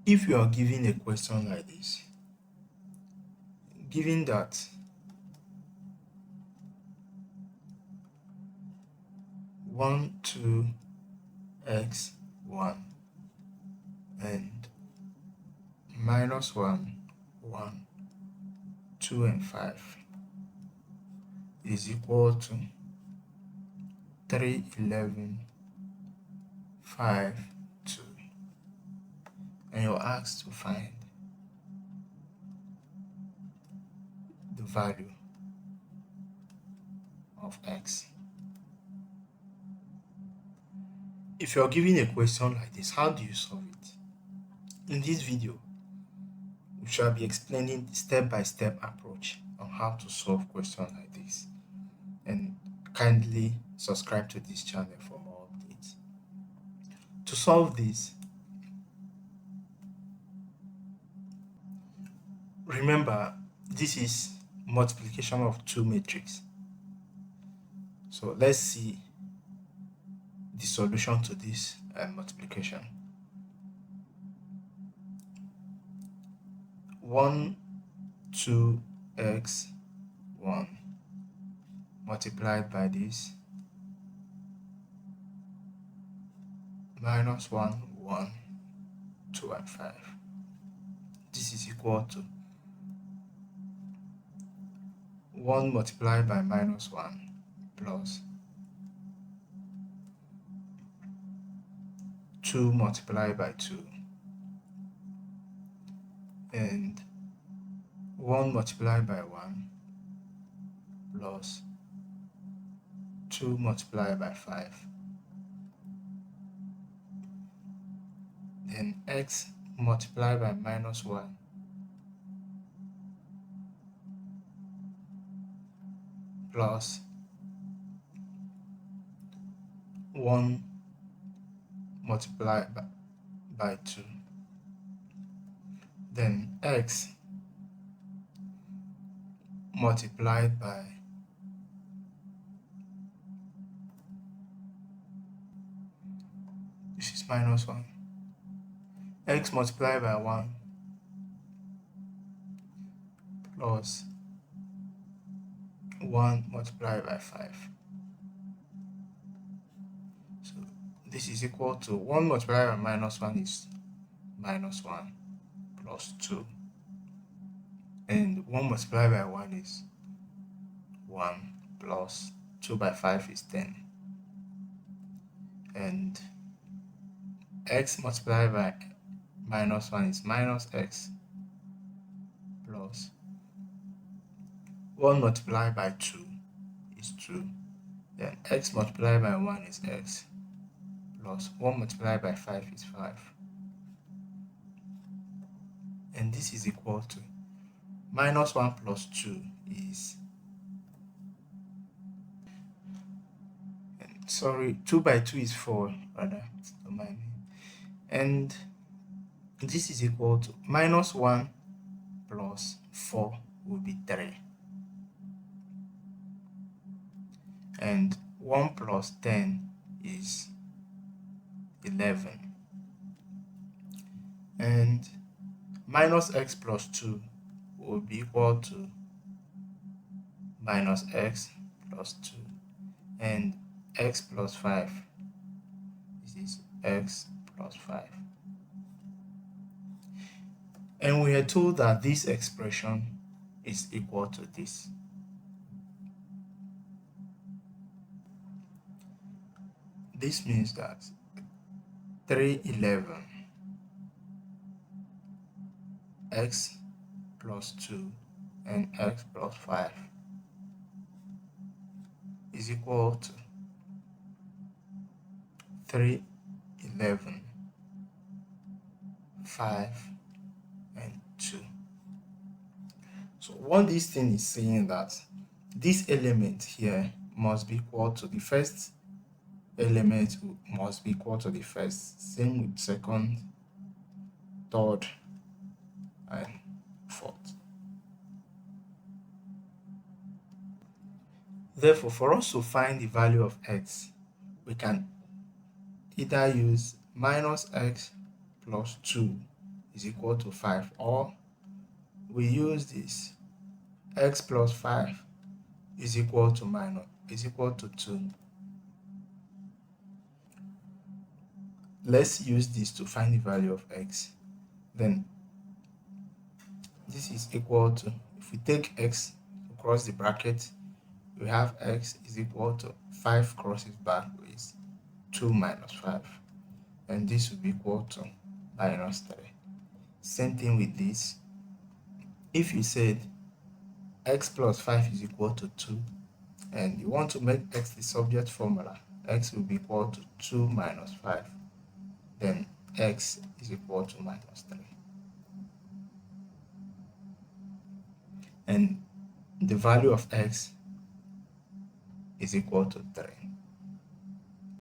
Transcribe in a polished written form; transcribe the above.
If you are given a question like this, given that 1, 2, x, 1 and minus 1, 1, 2 and 5 is equal to 3, 11, 5, 2, and you're asked to find the value of x. If you're given a question like this, how do you solve it? In this video, we shall be explaining the step-by-step approach on how to solve questions like this. And kindly subscribe to this channel for more updates. To solve this, remember this is multiplication of two matrices. So let's see the solution to this multiplication. 1, 2x 1 multiplied by this minus 1, 1, 2 and 5. This is equal to 1 multiplied by minus 1 plus 2 multiplied by 2 and 1 multiplied by 1 plus 2 multiplied by 5. Then x multiplied by minus 1 plus 1 multiplied by 2. Then x multiplied by this is minus 1. X multiplied by 1 plus 1 multiplied by 5. So this is equal to 1 multiplied by minus 1 is minus 1 plus 2. And 1 multiplied by 1 is 1 plus 2 by 5 is 10. And x multiplied by minus 1 is minus x plus 1 multiplied by 2 is 2. Then x multiplied by 1 is x plus 1 multiplied by 5 is 5. And this is equal to minus 1 plus 2 is 2 by 2 is 4 rather, don't mind me. And this is equal to minus 1 plus 4 will be 3. And 1 plus 10 is 11. And minus x plus 2 will be equal to minus x plus 2. And x plus 5, this is x plus 5. And we are told that this expression is equal to this. This means that 311 x plus 2 and x plus 5 is equal to 311, 5 and 2. So what this thing is saying that this element here must be equal to the first element, must be equal to the first, same with second, third and fourth. Therefore, for us to find the value of x, we can either use minus x plus 2 is equal to 5, or we use this x plus 5 is equal to 2. Let's use this to find the value of x. Then this is equal to, if we take x across the bracket, we have x is equal to 5 crosses back is 2 minus 5, and this will be equal to minus 3. Same thing with this. If you said x plus 5 is equal to 2, and you want to make x the subject formula, x will be equal to 2 minus 5, then x is equal to minus 3. And the value of x is equal to 3.